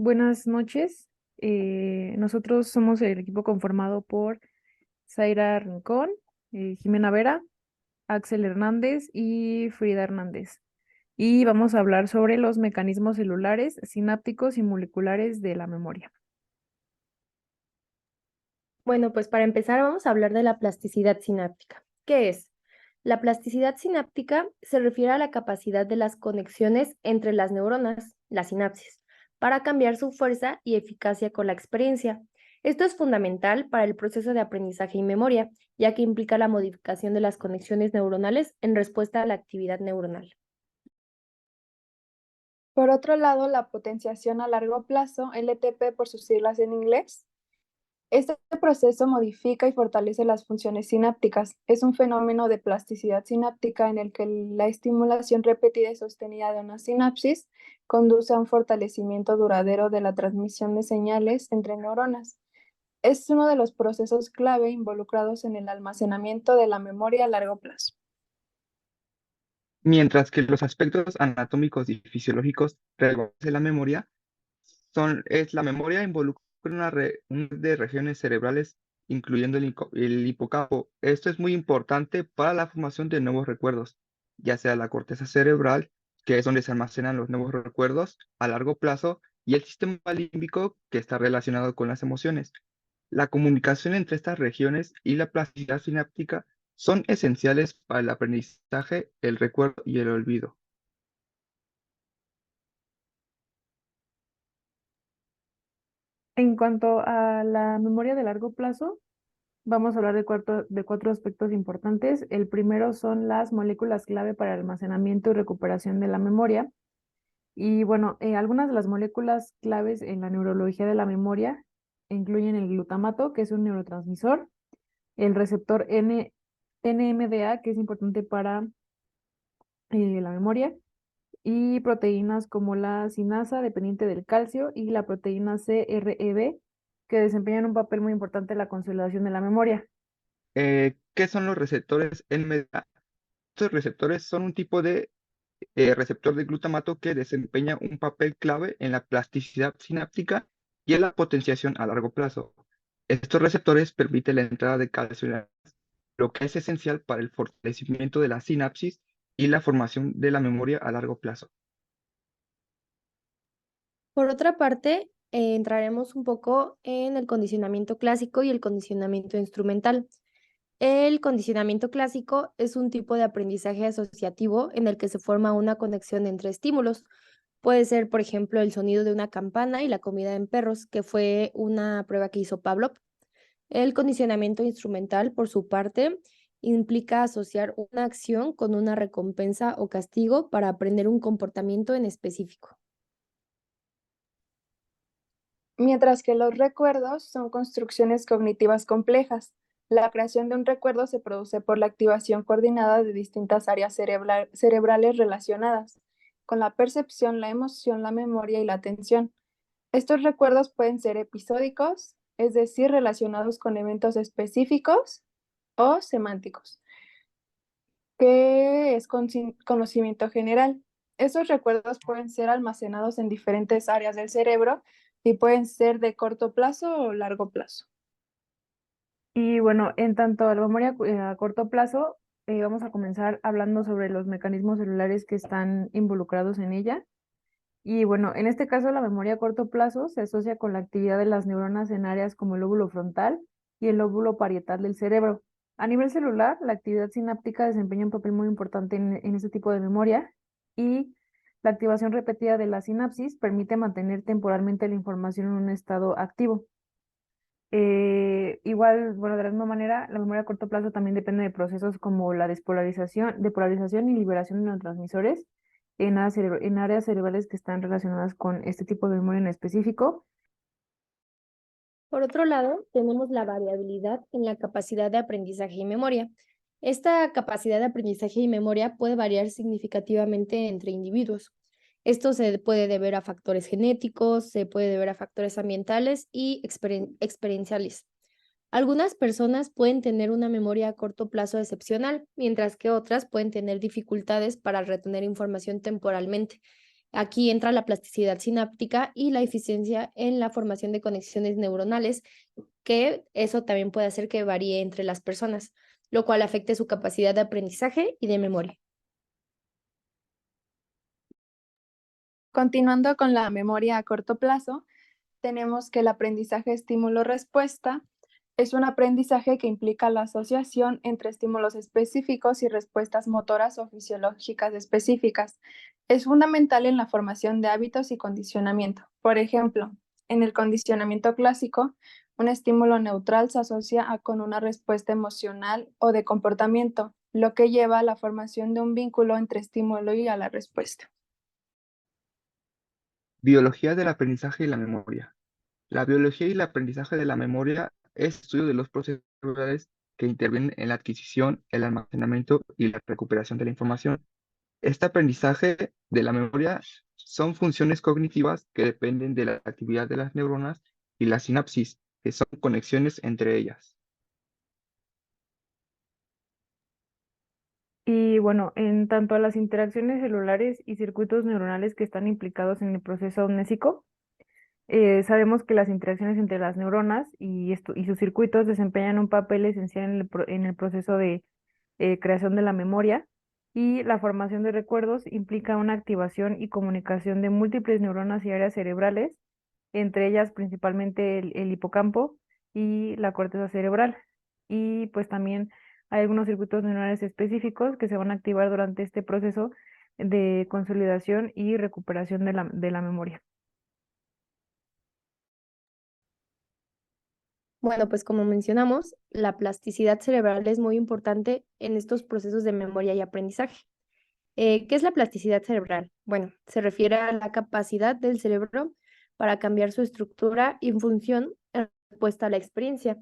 Buenas noches. Nosotros somos el equipo conformado por Zaira Rincón, Jimena Vera, Axel Hernández y Frida Hernández. Y vamos a hablar sobre los mecanismos celulares, sinápticos y moleculares de la memoria. Bueno, pues para empezar vamos a hablar de la plasticidad sináptica. ¿Qué es? La plasticidad sináptica se refiere a la capacidad de las conexiones entre las neuronas, la sinapsis, para cambiar su fuerza y eficacia con la experiencia. Esto es fundamental para el proceso de aprendizaje y memoria, ya que implica la modificación de las conexiones neuronales en respuesta a la actividad neuronal. Por otro lado, la potenciación a largo plazo, LTP por sus siglas en inglés, este proceso modifica y fortalece las funciones sinápticas. Es un fenómeno de plasticidad sináptica en el que la estimulación repetida y sostenida de una sinapsis conduce a un fortalecimiento duradero de la transmisión de señales entre neuronas. Es uno de los procesos clave involucrados en el almacenamiento de la memoria a largo plazo. Mientras que los aspectos anatómicos y fisiológicos relevantes de la memoria es la memoria involucra una de regiones cerebrales, incluyendo el hipocampo. Esto es muy importante para la formación de nuevos recuerdos, ya sea la corteza cerebral, que es donde se almacenan los nuevos recuerdos a largo plazo, y el sistema límbico, que está relacionado con las emociones. La comunicación entre estas regiones y la plasticidad sináptica son esenciales para el aprendizaje, el recuerdo y el olvido. En cuanto a la memoria de largo plazo, vamos a hablar de cuatro aspectos importantes. El primero son las moléculas clave para el almacenamiento y recuperación de la memoria. Y bueno, algunas de las moléculas claves en la neurología de la memoria incluyen el glutamato, que es un neurotransmisor, el receptor NMDA, que es importante para la memoria, y proteínas como la sinasa, dependiente del calcio, y la proteína CREB, que desempeñan un papel muy importante en la consolidación de la memoria. ¿Qué son los receptores NMDA? Estos receptores son un tipo de receptor de glutamato que desempeña un papel clave en la plasticidad sináptica y en la potenciación a largo plazo. Estos receptores permiten la entrada de calcio en lo que es esencial para el fortalecimiento de la sinapsis y la formación de la memoria a largo plazo. Por otra parte, entraremos un poco en el condicionamiento clásico y el condicionamiento instrumental. El condicionamiento clásico es un tipo de aprendizaje asociativo en el que se forma una conexión entre estímulos. Puede ser, por ejemplo, el sonido de una campana y la comida en perros, que fue una prueba que hizo Pavlov. El condicionamiento instrumental, por su parte, implica asociar una acción con una recompensa o castigo para aprender un comportamiento en específico. Mientras que los recuerdos son construcciones cognitivas complejas. La creación de un recuerdo se produce por la activación coordinada de distintas áreas cerebrales relacionadas, con la percepción, la emoción, la memoria y la atención. Estos recuerdos pueden ser episódicos, es decir, relacionados con eventos específicos, o semánticos, que es conocimiento general. Estos recuerdos pueden ser almacenados en diferentes áreas del cerebro y pueden ser de corto plazo o largo plazo. Y bueno, en tanto a la memoria a corto plazo, vamos a comenzar hablando sobre los mecanismos celulares que están involucrados en ella. Y bueno, en este caso la memoria a corto plazo se asocia con la actividad de las neuronas en áreas como el lóbulo frontal y el lóbulo parietal del cerebro. A nivel celular, la actividad sináptica desempeña un papel muy importante en este tipo de memoria y la activación repetida de la sinapsis permite mantener temporalmente la información en un estado activo. Igual, bueno, de la misma manera, la memoria a corto plazo también depende de procesos como la depolarización y liberación de neurotransmisores en áreas cerebrales que están relacionadas con este tipo de memoria en específico. Por otro lado, tenemos la variabilidad en la capacidad de aprendizaje y memoria. Esta capacidad de aprendizaje y memoria puede variar significativamente entre individuos. Esto se puede deber a factores genéticos, se puede deber a factores ambientales y experienciales. Algunas personas pueden tener una memoria a corto plazo excepcional, mientras que otras pueden tener dificultades para retener información temporalmente. Aquí entra la plasticidad sináptica y la eficiencia en la formación de conexiones neuronales, que eso también puede hacer que varíe entre las personas, lo cual afecte su capacidad de aprendizaje y de memoria. Continuando con la memoria a corto plazo, tenemos que el aprendizaje estímulo-respuesta es un aprendizaje que implica la asociación entre estímulos específicos y respuestas motoras o fisiológicas específicas. Es fundamental en la formación de hábitos y condicionamiento. Por ejemplo, en el condicionamiento clásico, un estímulo neutral se asocia con una respuesta emocional o de comportamiento, lo que lleva a la formación de un vínculo entre estímulo y a la respuesta. Biología del aprendizaje y la memoria. La biología y el aprendizaje de la memoria es el estudio de los procesos cerebrales que intervienen en la adquisición, el almacenamiento y la recuperación de la información. Este aprendizaje de la memoria son funciones cognitivas que dependen de la actividad de las neuronas y la sinapsis, que son conexiones entre ellas. Y bueno, en tanto a las interacciones celulares y circuitos neuronales que están implicados en el proceso amnésico, sabemos que las interacciones entre las neuronas y sus circuitos desempeñan un papel esencial en el proceso de creación de la memoria, y la formación de recuerdos implica una activación y comunicación de múltiples neuronas y áreas cerebrales, entre ellas principalmente el hipocampo y la corteza cerebral. Y pues también hay algunos circuitos neuronales específicos que se van a activar durante este proceso de consolidación y recuperación de la memoria. Bueno, pues como mencionamos, la plasticidad cerebral es muy importante en estos procesos de memoria y aprendizaje. ¿Qué es la plasticidad cerebral? Bueno, se refiere a la capacidad del cerebro para cambiar su estructura y función en respuesta a la experiencia.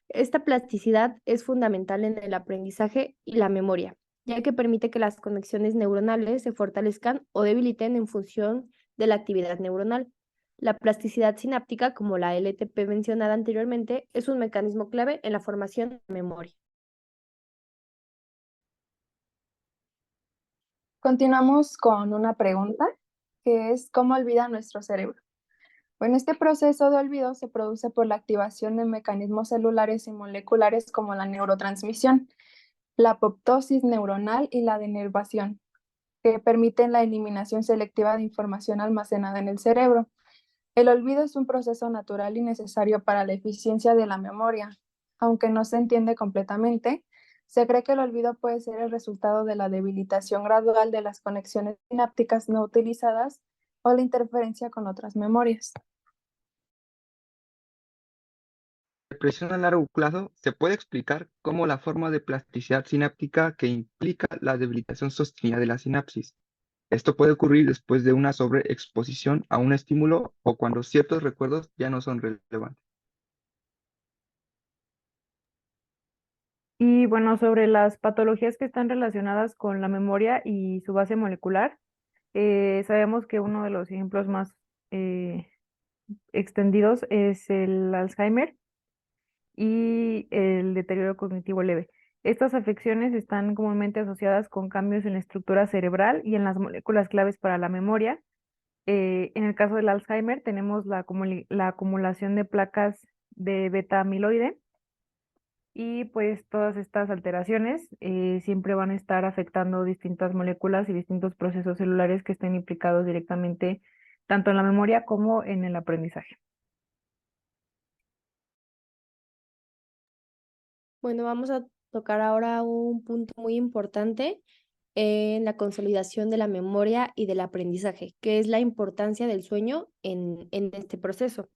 Esta plasticidad es fundamental en el aprendizaje y la memoria, ya que permite que las conexiones neuronales se fortalezcan o debiliten en función de la actividad neuronal. La plasticidad sináptica, como la LTP mencionada anteriormente, es un mecanismo clave en la formación de la memoria. Continuamos con una pregunta, que es ¿cómo olvida nuestro cerebro? Bueno, este proceso de olvido se produce por la activación de mecanismos celulares y moleculares como la neurotransmisión, la apoptosis neuronal y la denervación, que permiten la eliminación selectiva de información almacenada en el cerebro. El olvido es un proceso natural y necesario para la eficiencia de la memoria. Aunque no se entiende completamente, se cree que el olvido puede ser el resultado de la debilitación gradual de las conexiones sinápticas no utilizadas o la interferencia con otras memorias. Depresión a largo plazo se puede explicar como la forma de plasticidad sináptica que implica la debilitación sostenida de la sinapsis. Esto puede ocurrir después de una sobreexposición a un estímulo o cuando ciertos recuerdos ya no son relevantes. Y bueno, sobre las patologías que están relacionadas con la memoria y su base molecular, sabemos que uno de los ejemplos más eh, extendidos es el Alzheimer y el deterioro cognitivo leve. Estas afecciones están comúnmente asociadas con cambios en la estructura cerebral y en las moléculas claves para la memoria. En el caso del Alzheimer tenemos la acumulación de placas de beta amiloide, y pues todas estas alteraciones siempre van a estar afectando distintas moléculas y distintos procesos celulares que estén implicados directamente tanto en la memoria como en el aprendizaje. Bueno, vamos a tocar ahora un punto muy importante en la consolidación de la memoria y del aprendizaje, que es la importancia del sueño en este proceso.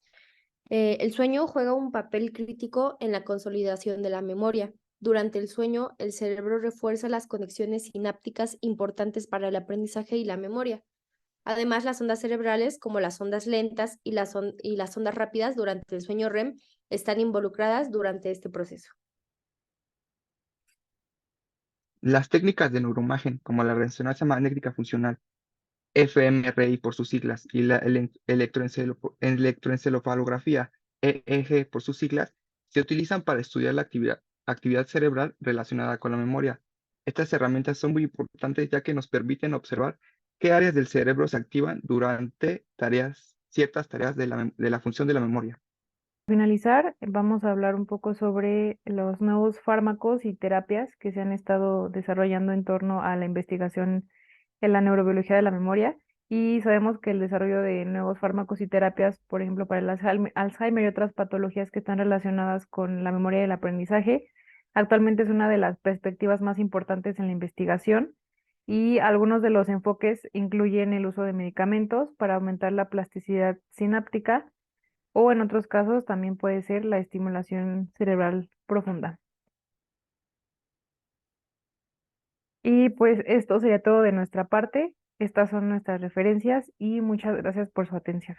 El sueño juega un papel crítico en la consolidación de la memoria. Durante el sueño, el cerebro refuerza las conexiones sinápticas importantes para el aprendizaje y la memoria. Además, las ondas cerebrales, como las ondas lentas y las ondas rápidas durante el sueño REM, están involucradas durante este proceso. Las técnicas de neuroimagen, como la resonancia magnética funcional, fMRI por sus siglas, y la electroencefalografía, EEG por sus siglas, se utilizan para estudiar la actividad cerebral relacionada con la memoria. Estas herramientas son muy importantes ya que nos permiten observar ¿Qué áreas del cerebro se activan durante ciertas tareas de la función de la memoria? Finalizar, vamos a hablar un poco sobre los nuevos fármacos y terapias que se han estado desarrollando en torno a la investigación en la neurobiología de la memoria. Y sabemos que el desarrollo de nuevos fármacos y terapias, por ejemplo, para el Alzheimer y otras patologías que están relacionadas con la memoria y el aprendizaje, actualmente es una de las perspectivas más importantes en la investigación. Y algunos de los enfoques incluyen el uso de medicamentos para aumentar la plasticidad sináptica o en otros casos también puede ser la estimulación cerebral profunda. Y pues esto sería todo de nuestra parte. Estas son nuestras referencias y muchas gracias por su atención.